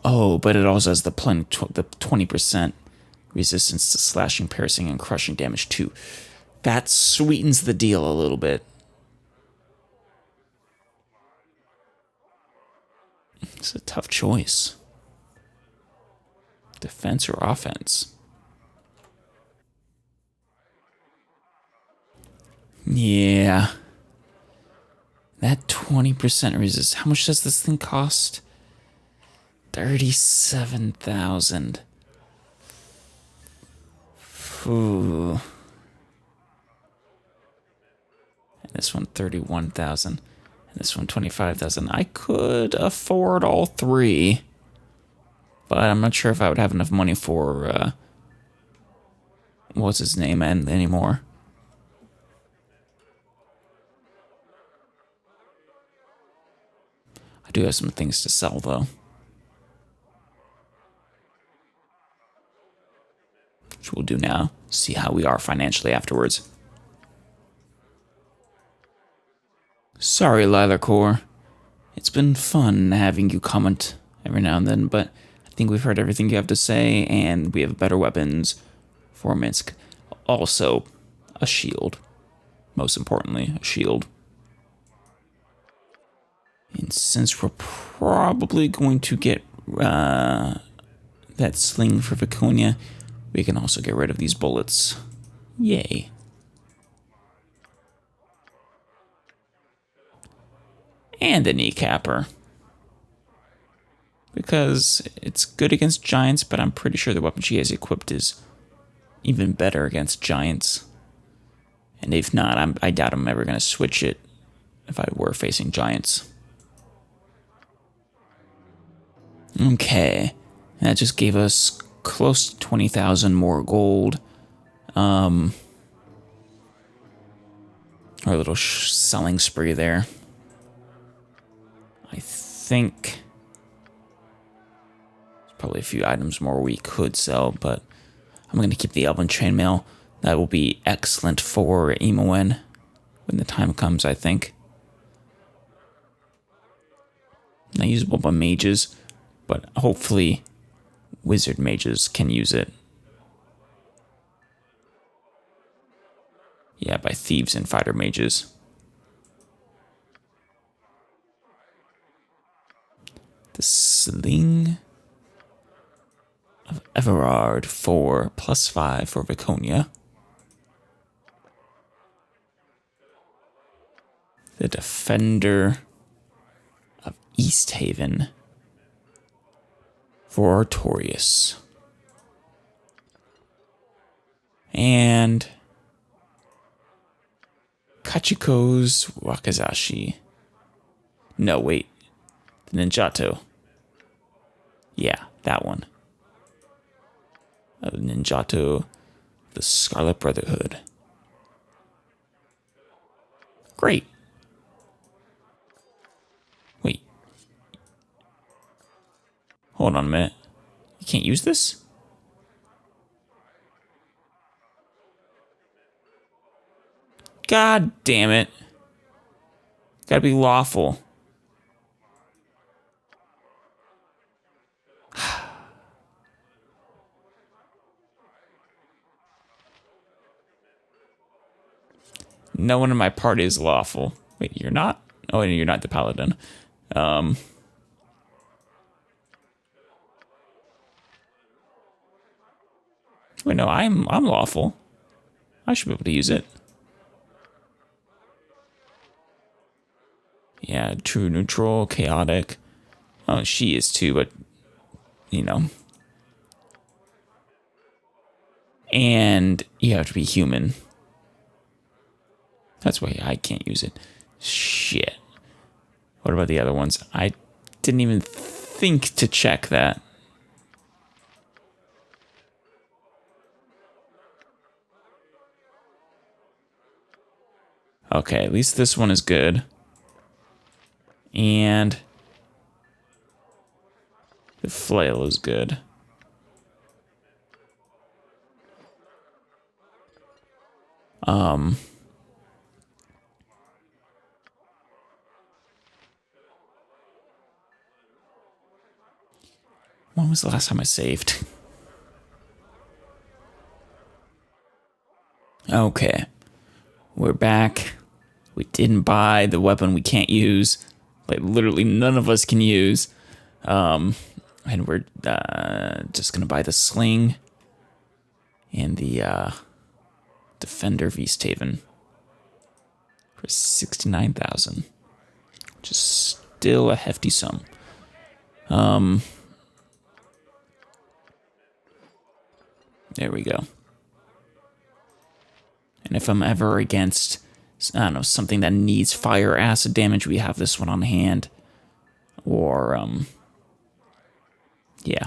Oh, but it also has the 20% resistance to slashing, piercing, and crushing damage too. That sweetens the deal a little bit. It's a tough choice. Defense or offense? Yeah. That 20% resist. How much does this thing cost? 37,000. Ooh. And this one 31,000. And this one 25,000. I could afford all 3. But I'm not sure if I would have enough money for what's his name anymore. I do have some things to sell though. Which we'll do now. See how we are financially afterwards. Sorry, Lilacore. It's been fun having you comment every now and then, but I think we've heard everything you have to say, and we have better weapons for Minsk. Also, a shield. Most importantly, a shield. And since we're probably going to get that sling for Viconia, we can also get rid of these bullets. Yay. And a kneecapper. Because it's good against giants, but I'm pretty sure the weapon she has equipped is even better against giants. And if not, I doubt I'm ever going to switch it if I were facing giants. Okay. That just gave us close to 20,000 more gold. Our little selling spree there. I think there's probably a few items more we could sell, but I'm going to keep the Elven Chainmail. That will be excellent for Imoen when the time comes, I think. Not usable by mages, but hopefully wizard mages can use it. Yeah, by thieves and fighter mages. The Sling of Everard for +5 for Viconia. The Defender of Easthaven for Artorias. And Kachiko's Wakazashi. No, wait. The Ninjato. Yeah, that one. Ninjato, the Scarlet Brotherhood. Great. Wait. Hold on a minute. You can't use this? God damn it. Gotta be lawful. No one in my party is lawful. Wait, you're not? Oh, you're not the paladin. Wait, no, I'm lawful. I should be able to use it. Yeah, true, neutral, chaotic. Oh, she is too, but you know. And you have to be human. That's why I can't use it. Shit. What about the other ones? I didn't even think to check that. Okay, at least this one is good. And the flail is good. When was the last time I saved? Okay. We're back. We didn't buy the weapon we can't use. Like, literally none of us can use. And we're just going to buy the sling and the Defender of Easthaven for 69,000, which is still a hefty sum. There we go. And if I'm ever against, I don't know, something that needs fire acid damage, we have this one on hand. Or, yeah.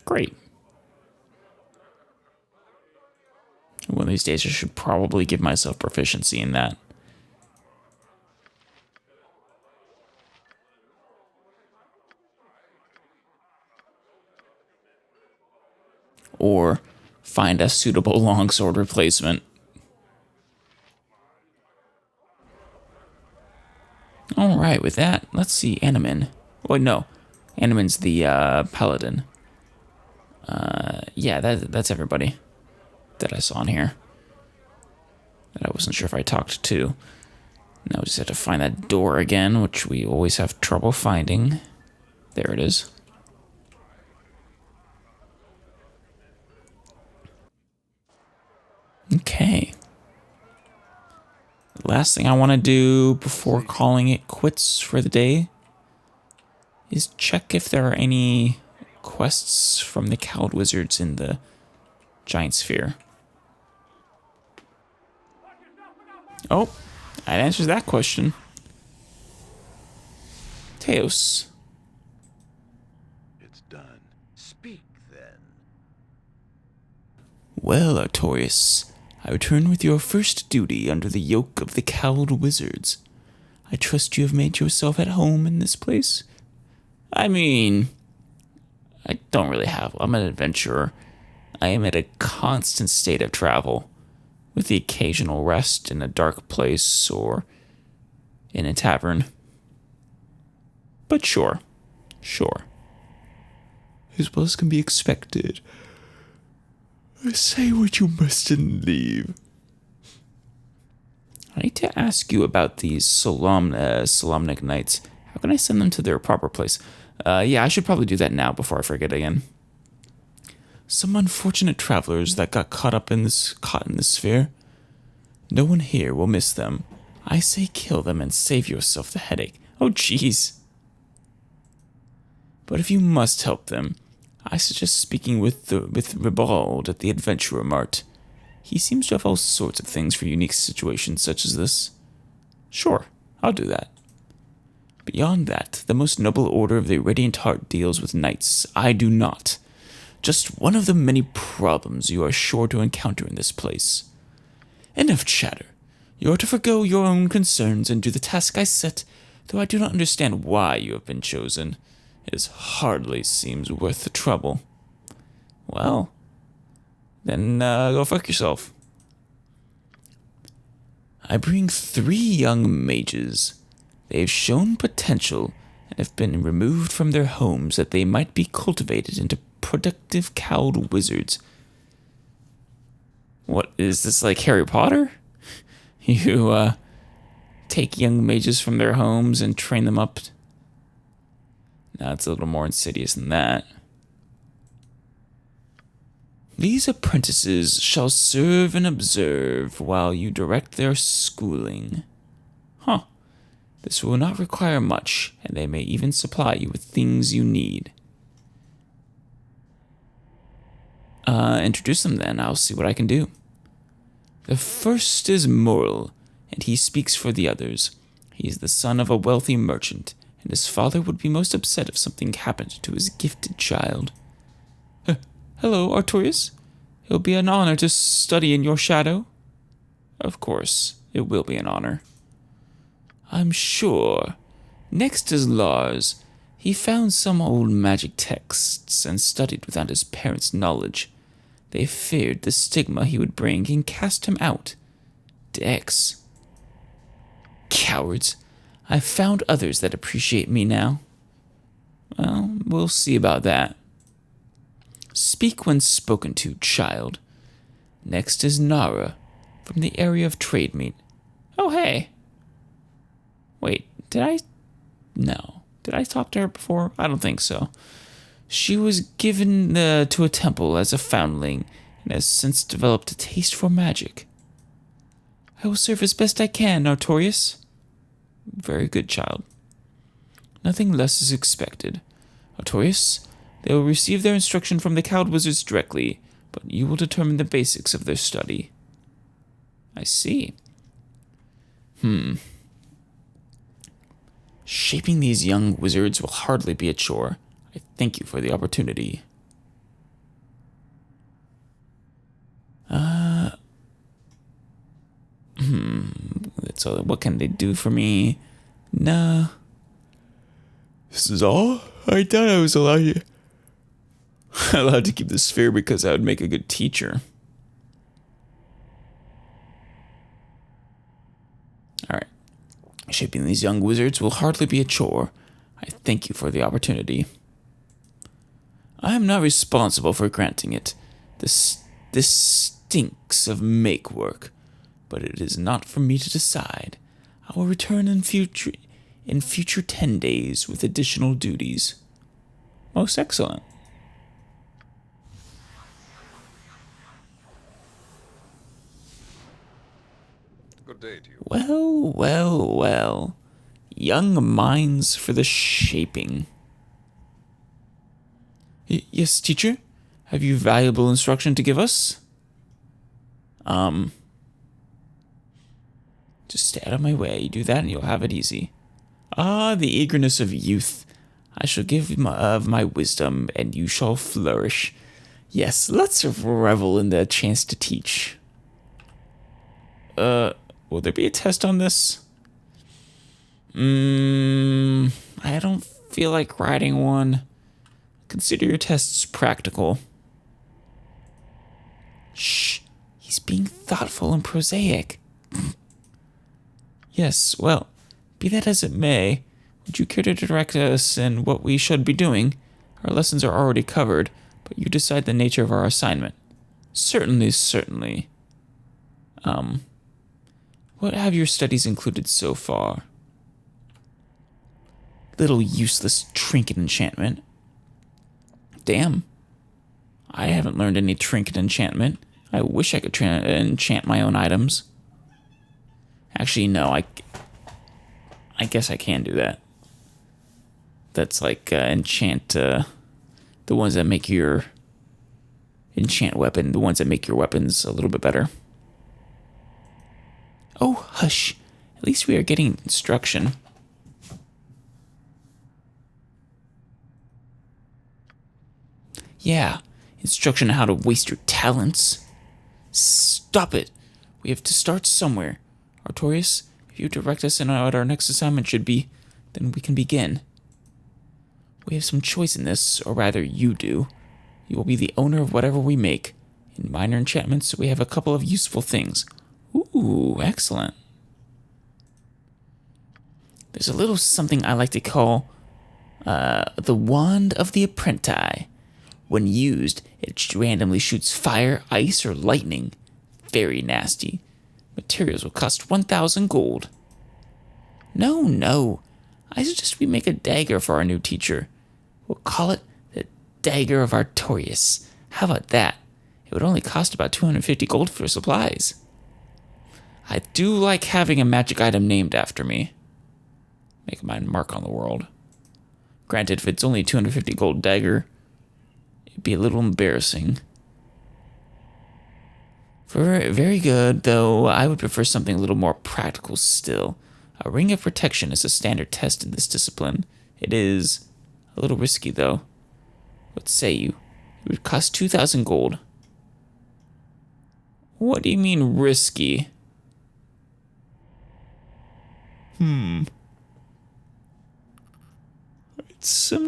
Great. One of these days I should probably give myself proficiency in that. Or find a suitable longsword replacement. Alright, with that, let's see Animan. Oh, no. Animan's the paladin. Yeah, that's everybody that I saw in here. That I wasn't sure if I talked to. Now we just have to find that door again, which we always have trouble finding. There it is. Okay. The last thing I want to do before calling it quits for the day is check if there are any quests from the cowled wizards in the giant sphere. Oh, that answers that question. Teos. It's done. Speak, then. Well, Artorias, I return with your first duty under the yoke of the cowled wizards. I trust you have made yourself at home in this place. I mean, I don't really have. I'm an adventurer. I am at a constant state of travel, with the occasional rest in a dark place or in a tavern. But sure. As well as can be expected. Say what you must and leave. I need to ask you about these Solamnic Knights. How can I send them to their proper place? Yeah, I should probably do that now before I forget again. Some unfortunate travelers that got caught in this sphere. No one here will miss them. I say kill them and save yourself the headache. Oh, jeez. But if you must help them, I suggest speaking with Ribald at the Adventurer Mart. He seems to have all sorts of things for unique situations such as this. Sure, I'll do that. Beyond that, the most noble order of the Radiant Heart deals with knights. I do not. Just one of the many problems you are sure to encounter in this place. Enough chatter. You are to forgo your own concerns and do the task I set, though I do not understand why you have been chosen. It hardly seems worth the trouble. Well, then go fuck yourself. I bring 3 young mages. They have shown potential and have been removed from their homes that they might be cultivated into productive cowled wizards. What, is this like Harry Potter? You, take young mages from their homes and train them up? No, it's a little more insidious than that. These apprentices shall serve and observe while you direct their schooling. Huh. This will not require much, and they may even supply you with things you need. Introduce them then. I'll see what I can do. The first is Moral, and he speaks for the others. He is the son of a wealthy merchant, and his father would be most upset if something happened to his gifted child. Hello, Artorias. It will be an honor to study in your shadow. Of course, it will be an honor. I'm sure. Next is Lars. He found some old magic texts and studied without his parents' knowledge. They feared the stigma he would bring and cast him out. Dex. Cowards. I've found others that appreciate me now. Well, we'll see about that. Speak when spoken to, child. Next is Nara, from the area of trade meet. Oh, hey. Wait, No. Did I talk to her before? I don't think so. She was given to a temple as a foundling and has since developed a taste for magic. I will serve as best I can, Artorias. Very good, child. Nothing less is expected. Artorias, they will receive their instruction from the cowled wizards directly, but you will determine the basics of their study. I see. Shaping these young wizards will hardly be a chore. I thank you for the opportunity. So what can they do for me? Nah. This is all? I thought I was allowed to keep the sphere because I would make a good teacher. Alright. shaping these young wizards will hardly be a chore. I thank you for the opportunity. I am not responsible for granting it. This stinks of make work, but it is not for me to decide. I will return in future 10 days with additional duties. Most excellent. Good day to you. Well, well, well. Young minds for the shaping. Yes, teacher? Have you valuable instruction to give us? Just stay out of my way. You do that and you'll have it easy. Ah, the eagerness of youth. I shall give of my wisdom, and you shall flourish. Yes, let's revel in the chance to teach. Will there be a test on this? I don't feel like writing one. Consider your tests practical. Shh, he's being thoughtful and prosaic. Yes, well, be that as it may, would you care to direct us in what we should be doing? Our lessons are already covered, but you decide the nature of our assignment. Certainly, certainly. What have your studies included so far? Little useless trinket enchantment. Damn. I haven't learned any trinket enchantment. I wish I could enchant my own items. Actually, no, I guess I can do that. That's like enchant the ones that make your enchant weapon, the ones that make your weapons a little bit better. Oh, hush. At least we are getting instruction. Yeah, instruction on how to waste your talents. Stop it. We have to start somewhere. Artorias, if you direct us in what our next assignment should be, then we can begin. We have some choice in this, or rather you do. You will be the owner of whatever we make. In minor enchantments, we have a couple of useful things. Ooh, excellent. There's a little something I like to call the Wand of the Apprentice. When used, it randomly shoots fire, ice, or lightning. Very nasty. Materials will cost 1,000 gold. No. I suggest we make a dagger for our new teacher. We'll call it the Dagger of Artorias. How about that? It would only cost about 250 gold for supplies. I do like having a magic item named after me. Make my mark on the world. Granted, if it's only a 250 gold dagger, it'd be a little embarrassing. Very good, though I would prefer something a little more practical still. A ring of protection is a standard test in this discipline. It is a little risky, though. What say you? It would cost 2,000 gold. What do you mean risky? I'm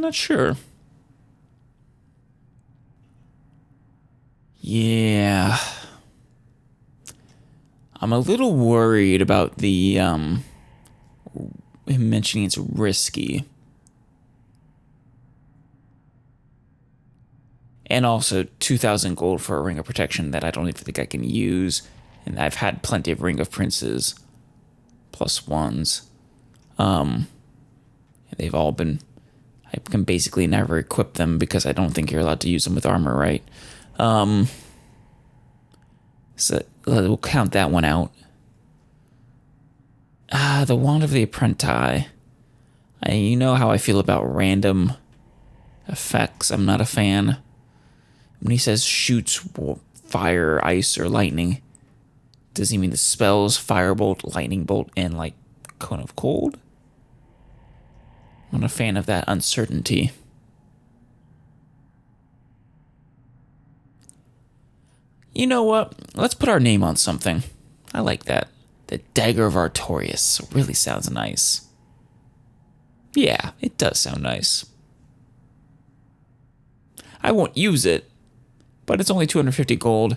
not sure. Yeah. I'm a little worried about the, him mentioning it's risky. And also 2,000 gold for a ring of protection that I don't even think I can use. And I've had plenty of Ring of Princes +1s. They've all been... I can basically never equip them because I don't think you're allowed to use them with armor, right? So we'll count that one out. The Wand of the Apprentice. You know how I feel about random effects. I'm not a fan. When he says shoots fire, ice, or lightning, does he mean the spells Firebolt, Lightning Bolt, and like Cone of Cold? I'm not a fan of that uncertainty. You know what? Let's put our name on something. I like that. The Dagger of Artorias really sounds nice. Yeah, it does sound nice. I won't use it, but it's only 250 gold.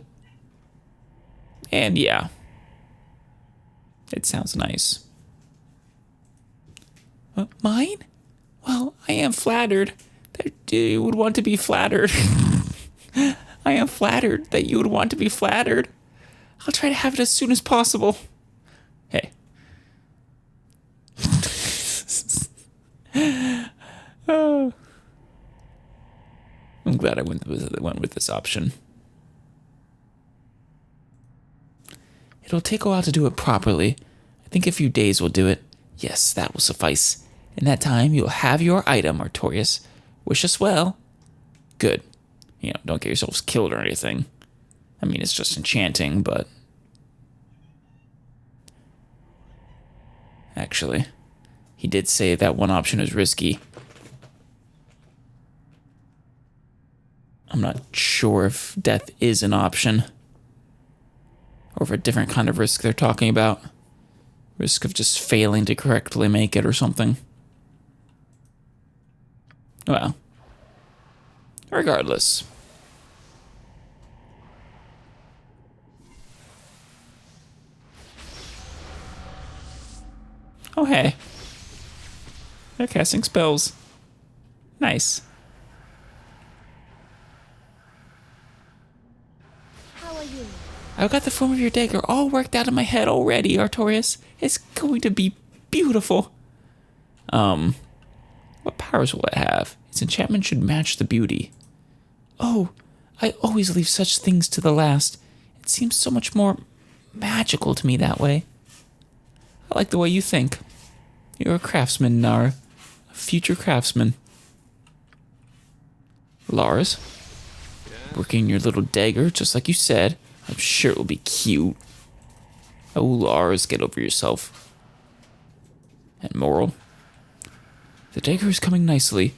And yeah, it sounds nice. Mine? Well, I am flattered that you would want to be flattered. I am flattered that you would want to be flattered. I'll try to have it as soon as possible. Hey. Oh. I'm glad I went with this option. It'll take a while to do it properly. I think a few days will do it. Yes, that will suffice. In that time, you'll have your item, Artorias. Wish us well. Good. Don't get yourselves killed or anything. I mean, it's just enchanting, but... Actually, he did say that one option is risky. I'm not sure if death is an option. Or if a different kind of risk they're talking about. Risk of just failing to correctly make it or something. Well, regardless. Oh, hey. They're casting spells. Nice. How are you? I've got the form of your dagger all worked out in my head already, Artorias. It's going to be beautiful. What powers will it have? Its enchantment should match the beauty. Oh, I always leave such things to the last. It seems so much more magical to me that way. I like the way you think. You're a craftsman, Nara. A future craftsman. Lars? Working your little dagger, just like you said. I'm sure it will be cute. Oh, Lars, get over yourself. And Moral? The dagger is coming nicely.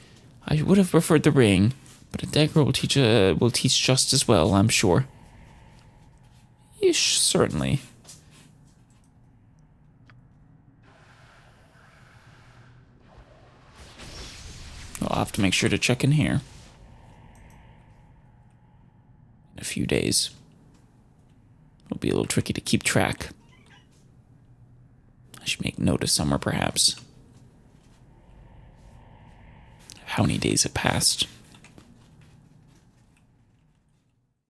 I would have preferred the ring, but a dagger will teach just as well, I'm sure. Ish, certainly. I'll have to make sure to check in here. In a few days. It'll be a little tricky to keep track. I should make note of somewhere, perhaps. How many days have passed?